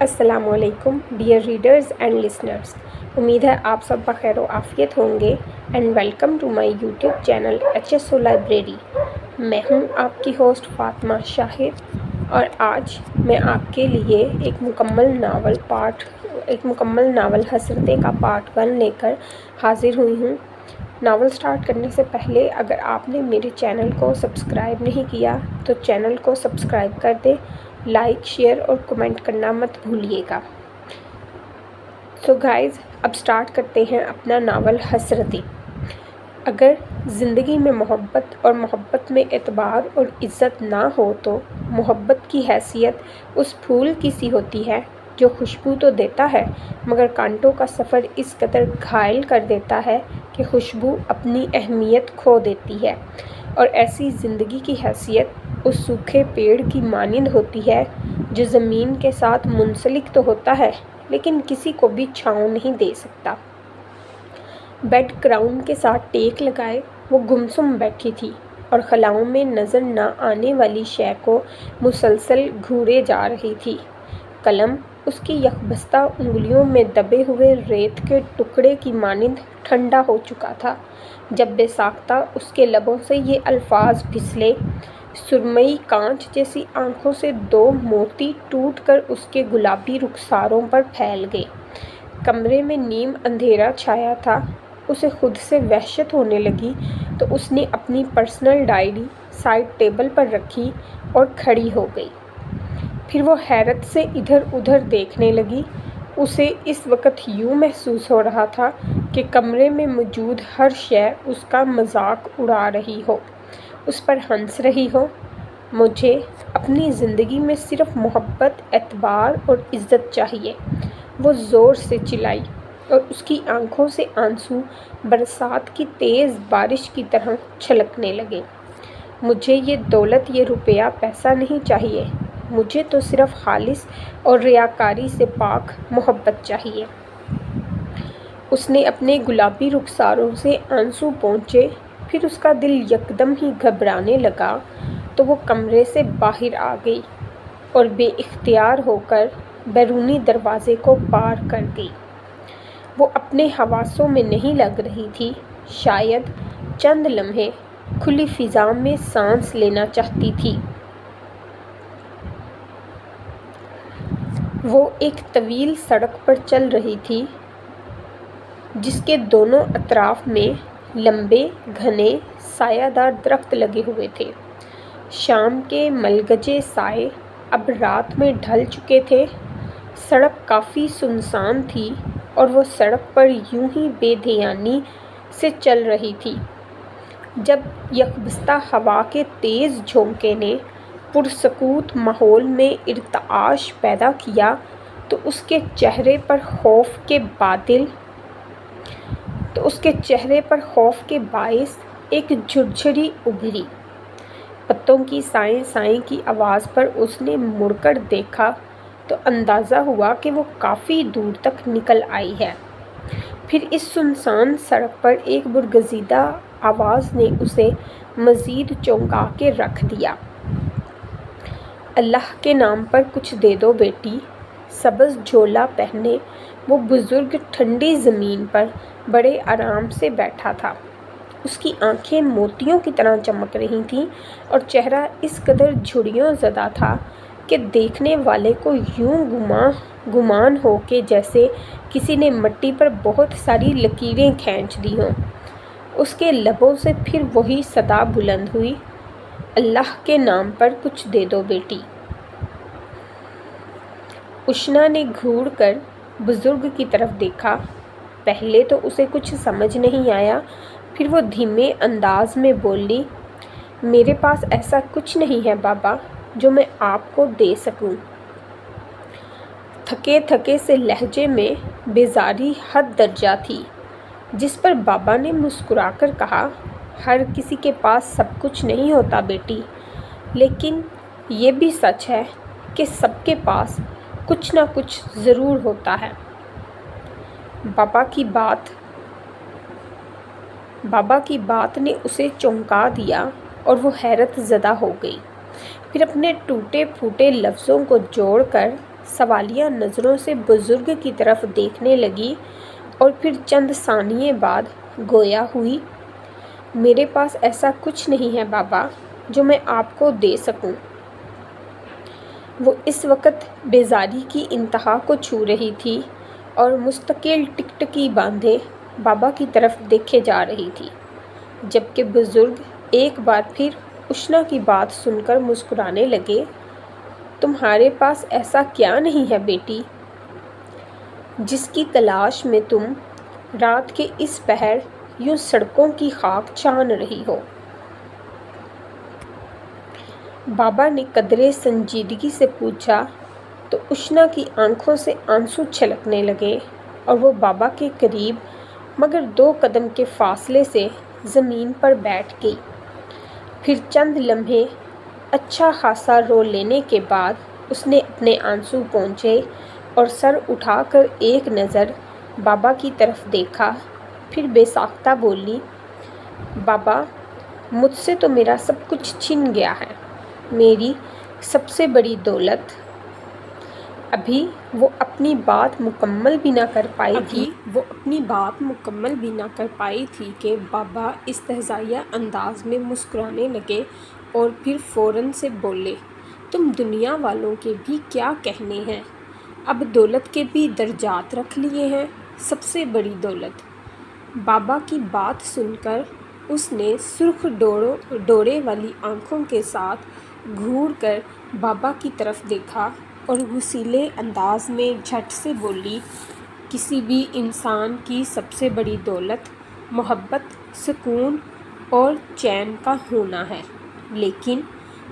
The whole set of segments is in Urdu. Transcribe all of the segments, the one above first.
السلام علیکم ڈیئر ریڈرز اینڈ لسنرز، امید ہے آپ سب بخیر و عافیت ہوں گے and welcome to my YouTube channel HSO library. میں ہوں آپ کی ہوسٹ فاطمہ شاہد، اور آج میں آپ کے لیے ایک مکمل ناول حسرتیں کا پارٹ 1 لے کر حاضر ہوئی ہوں۔ ناول سٹارٹ کرنے سے پہلے اگر آپ نے میرے چینل کو سبسکرائب نہیں کیا تو چینل کو سبسکرائب کر دیں، لائک، شیئر اور کمنٹ کرنا مت بھولیے گا۔ سو گائز، اب سٹارٹ کرتے ہیں اپنا ناول حسرتیں۔ اگر زندگی میں محبت اور محبت میں اعتبار اور عزت نہ ہو تو محبت کی حیثیت اس پھول کی سی ہوتی ہے جو خوشبو تو دیتا ہے مگر کانٹوں کا سفر اس قدر گھائل کر دیتا ہے کہ خوشبو اپنی اہمیت کھو دیتی ہے، اور ایسی زندگی کی حیثیت اس سوکھے پیڑ کی مانند ہوتی ہے جو زمین کے ساتھ منسلک تو ہوتا ہے لیکن کسی کو بھی چھاؤں نہیں دے سکتا۔ بیڈ گراؤنڈ کے ساتھ ٹیک لگائے وہ گمسم بیٹھی تھی اور خلاؤں میں نظر نہ آنے والی شے کو مسلسل گھورے جا رہی تھی۔ قلم اس کی یکبستہ انگلیوں میں دبے ہوئے ریت کے ٹکڑے کی مانند ٹھنڈا ہو چکا تھا جب بے ساختہ اس کے لبوں سے یہ الفاظ پھسلے۔ سرمئی کانچ جیسی آنکھوں سے 2 موتی ٹوٹ کر اس کے گلابی رخساروں پر پھیل گئے۔ کمرے میں نیم اندھیرا چھایا تھا۔ اسے خود سے وحشت ہونے لگی تو اس نے اپنی پرسنل ڈائری سائیڈ ٹیبل پر رکھی اور کھڑی ہو گئی۔ پھر وہ حیرت سے ادھر ادھر دیکھنے لگی۔ اسے اس وقت یوں محسوس ہو رہا تھا کہ کمرے میں موجود ہر شے اس کا مذاق اڑا رہی ہو، اس پر ہنس رہی ہو۔ مجھے اپنی زندگی میں صرف محبت، اعتبار اور عزت چاہیے، وہ زور سے چلائی، اور اس کی آنکھوں سے آنسو برسات کی تیز بارش کی طرح چھلکنے لگے۔ مجھے یہ دولت، یہ روپیہ پیسہ نہیں چاہیے، مجھے تو صرف خالص اور ریاکاری سے پاک محبت چاہیے۔ اس نے اپنے گلابی رخساروں سے آنسو پونچھے، پھر اس کا دل یکدم ہی گھبرانے لگا تو وہ کمرے سے باہر آ گئی اور بے اختیار ہو کر بیرونی دروازے کو پار کر گئی۔ وہ اپنے حواسوں میں نہیں لگ رہی تھی، شاید چند لمحے کھلی فضا میں سانس لینا چاہتی تھی۔ وہ ایک طویل سڑک پر چل رہی تھی جس کے دونوں اطراف میں لمبے، گھنے، سایہ دار درخت لگے ہوئے تھے۔ شام کے ملگجے سائے اب رات میں ڈھل چکے تھے۔ سڑک کافی سنسان تھی اور وہ سڑک پر یوں ہی بے دھیانی سے چل رہی تھی جب یکبستہ ہوا کے تیز جھونکے نے پرسکوت ماحول میں ارتعاش پیدا کیا تو اس کے چہرے خوف کے باعث ایک جھرجھری ابھری۔ پتوں کی سائیں سائیں کی آواز پر اس نے مڑ کر دیکھا تو اندازہ ہوا کہ وہ کافی دور تک نکل آئی ہے۔ پھر اس سنسان سڑک پر ایک برگزیدہ آواز نے اسے مزید چونکا کے رکھ دیا۔ اللہ کے نام پر کچھ دے دو بیٹی۔ سبز جھولا پہنے وہ بزرگ ٹھنڈی زمین پر بڑے آرام سے بیٹھا تھا۔ اس کی آنکھیں موتیوں کی طرح چمک رہی تھیں اور چہرہ اس قدر جھریوں زدہ تھا کہ دیکھنے والے کو یوں گمان ہو کہ جیسے کسی نے مٹی پر بہت ساری لکیریں کھینچ دی ہوں۔ اس کے لبوں سے پھر وہی صدا بلند ہوئی، اللہ کے نام پر کچھ دے دو بیٹی۔ اشنا نے گھور کر بزرگ کی طرف دیکھا۔ پہلے تو اسے کچھ سمجھ نہیں آیا، پھر وہ دھیمے انداز میں بولی، میرے پاس ایسا کچھ نہیں ہے بابا جو میں آپ کو دے سکوں۔ تھکے تھکے سے لہجے میں بیزاری حد درجہ تھی، جس پر بابا نے مسکرا کر کہا، ہر کسی کے پاس سب کچھ نہیں ہوتا بیٹی، لیکن یہ بھی سچ ہے کہ سب کے پاس کچھ نہ کچھ ضرور ہوتا ہے۔ بابا کی بات نے اسے چونکا دیا اور وہ حیرت زدہ ہو گئی۔ پھر اپنے ٹوٹے پھوٹے لفظوں کو جوڑ کر سوالیہ نظروں سے بزرگ کی طرف دیکھنے لگی اور پھر چند ثانیے بعد گویا ہوئی، میرے پاس ایسا کچھ نہیں ہے بابا جو میں آپ کو دے سکوں۔ وہ اس وقت بیزاری کی انتہا کو چھو رہی تھی اور مستقل ٹکٹکی باندھے بابا کی طرف دیکھے جا رہی تھی، جبکہ بزرگ ایک بار پھر اشنا کی بات سن کر مسکرانے لگے۔ تمہارے پاس ایسا کیا نہیں ہے بیٹی، جس کی تلاش میں تم رات کے اس پہر یوں سڑکوں کی خاک چھان رہی ہو؟ بابا نے قدرے سنجیدگی سے پوچھا تو اشنا کی آنکھوں سے آنسو چھلکنے لگے اور وہ بابا کے قریب مگر 2 قدم کے فاصلے سے زمین پر بیٹھ گئی۔ پھر چند لمحے اچھا خاصا رو لینے کے بعد اس نے اپنے آنسو پونچھے اور سر اٹھا کر ایک نظر بابا کی طرف دیکھا، پھر بے ساختہ بولی، بابا مجھ سے تو میرا سب کچھ چھن گیا ہے، میری سب سے بڑی دولت۔ ابھی وہ اپنی بات مکمل بھی نہ کر پائی تھی کہ بابا استہزائیہ انداز میں مسکرانے لگے اور پھر فوراً سے بولے، تم دنیا والوں کے بھی کیا کہنے ہیں، اب دولت کے بھی درجات رکھ لیے ہیں، سب سے بڑی دولت۔ بابا کی بات سن کر اس نے سرخ ڈورے والی آنکھوں کے ساتھ گھور کر بابا کی طرف دیکھا اور غصیلے انداز میں جھٹ سے بولی، کسی بھی انسان کی سب سے بڑی دولت محبت، سکون اور چین کا ہونا ہے، لیکن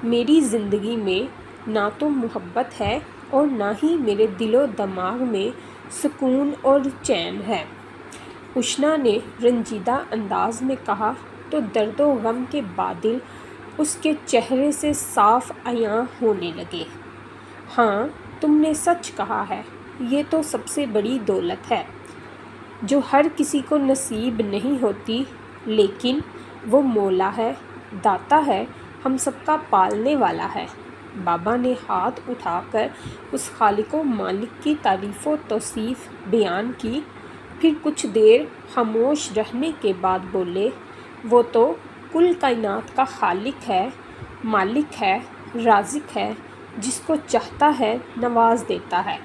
میری زندگی میں نہ تو محبت ہے اور نہ ہی میرے دل و دماغ میں سکون اور چین ہے۔ اشنا نے رنجیدہ انداز میں کہا تو درد و غم کے بادل اس کے چہرے سے صاف عیاں ہونے لگے۔ ہاں تم نے سچ کہا ہے، یہ تو سب سے بڑی دولت ہے جو ہر کسی کو نصیب نہیں ہوتی، لیکن وہ مولا ہے، داتا ہے، ہم سب کا پالنے والا ہے۔ بابا نے ہاتھ اٹھا کر اس خالق و مالک کی تعریف و توصیف بیان کی، پھر کچھ دیر خاموش رہنے کے بعد بولے، وہ تو کل کائنات کا خالق ہے، مالک ہے، رازق ہے، جس کو چاہتا ہے نواز دیتا ہے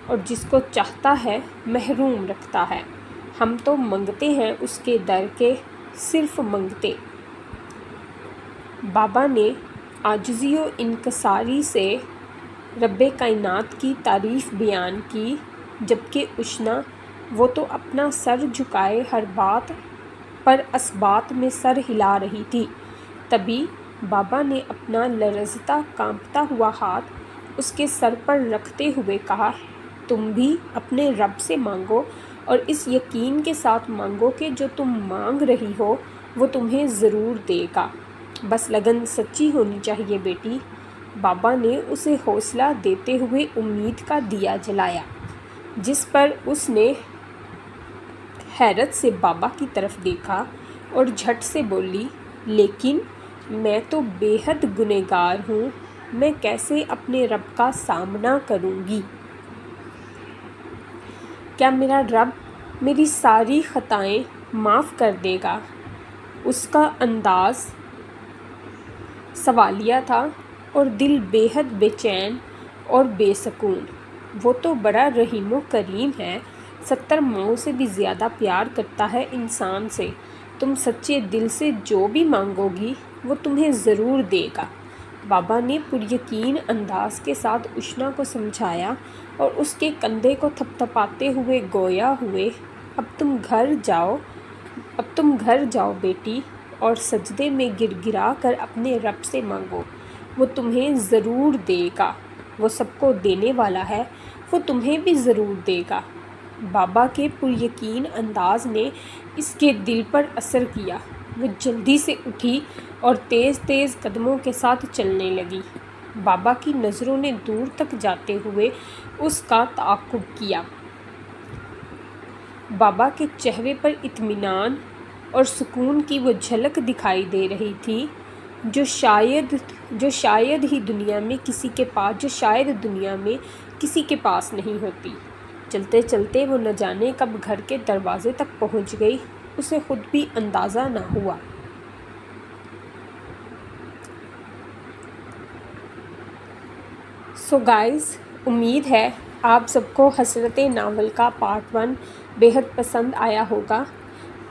اور جس کو چاہتا ہے محروم رکھتا ہے، ہم تو منگتے ہیں اس کے در کے، صرف منگتے۔ بابا نے عاجزی و انکساری سے رب کائنات کی تعریف بیان کی، جبکہ اشنا وہ تو اپنا سر جھکائے ہر بات پر اثبات میں سر ہلا رہی تھی۔ تبھی بابا نے اپنا لرزتا کانپتا ہوا ہاتھ اس کے سر پر رکھتے ہوئے کہا، تم بھی اپنے رب سے مانگو اور اس یقین کے ساتھ مانگو کہ جو تم مانگ رہی ہو وہ تمہیں ضرور دے گا، بس لگن سچی ہونی چاہیے بیٹی۔ بابا نے اسے حوصلہ دیتے ہوئے امید کا دیا جلایا، جس پر اس نے حیرت سے بابا کی طرف دیکھا اور جھٹ سے بولی، لیکن میں تو بے حد گنہگار ہوں، میں کیسے اپنے رب کا سامنا کروں گی؟ کیا میرا رب میری ساری خطائیں معاف کر دے گا؟ اس کا انداز سوالیہ تھا اور دل بے حد بے چین اور بے سکون۔ وہ تو بڑا رحیم و کریم ہے، 70 ماؤں سے بھی زیادہ پیار کرتا ہے انسان سے، تم سچے دل سے جو بھی مانگو گی وہ تمہیں ضرور دے گا۔ بابا نے پریقین انداز کے ساتھ اشنا کو سمجھایا اور اس کے کندھے کو تھپتھپاتے ہوئے گویا ہوئے، اب تم گھر جاؤ بیٹی اور سجدے میں گر گرا کر اپنے رب سے مانگو، وہ تمہیں ضرور دے گا، وہ سب کو دینے والا ہے، وہ تمہیں بھی ضرور دے گا۔ بابا کے پریقین انداز نے اس کے دل پر اثر کیا، وہ جلدی سے اٹھی اور تیز تیز قدموں کے ساتھ چلنے لگی۔ بابا کی نظروں نے دور تک جاتے ہوئے اس کا تعاقب کیا۔ بابا کے چہرے پر اطمینان اور سکون کی وہ جھلک دکھائی دے رہی تھی جو شاید ہی دنیا میں کسی کے پاس نہیں ہوتی۔ چلتے چلتے وہ نہ جانے کب گھر کے دروازے تک پہنچ گئی، اسے خود بھی اندازہ نہ ہوا۔ سو گائز، امید ہے آپ سب کو حسرت ناول کا پارٹ 1 بیحد پسند آیا ہوگا۔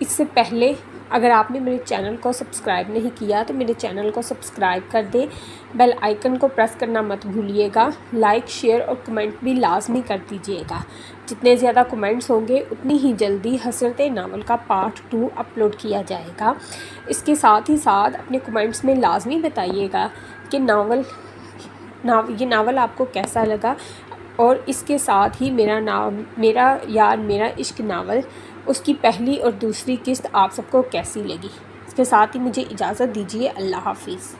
اس سے پہلے اگر آپ نے میرے چینل کو سبسکرائب نہیں کیا تو میرے چینل کو سبسکرائب کر دیں، بیل آئیکن کو پریس کرنا مت بھولیے گا، لائک، شیئر اور کمنٹ بھی لازمی کر دیجیے گا۔ جتنے زیادہ کمنٹس ہوں گے اتنی ہی جلدی حسرت ناول کا پارٹ 2 اپلوڈ کیا جائے گا۔ اس کے ساتھ ہی ساتھ اپنے کمنٹس میں لازمی بتائیے گا کہ یہ ناول آپ کو کیسا لگا، اور اس کے ساتھ ہی میرا یار میرا عشق ناول اس کی پہلی اور دوسری قسط آپ سب کو کیسی لگی۔ اس کے ساتھ ہی مجھے اجازت دیجیے۔ اللہ حافظ۔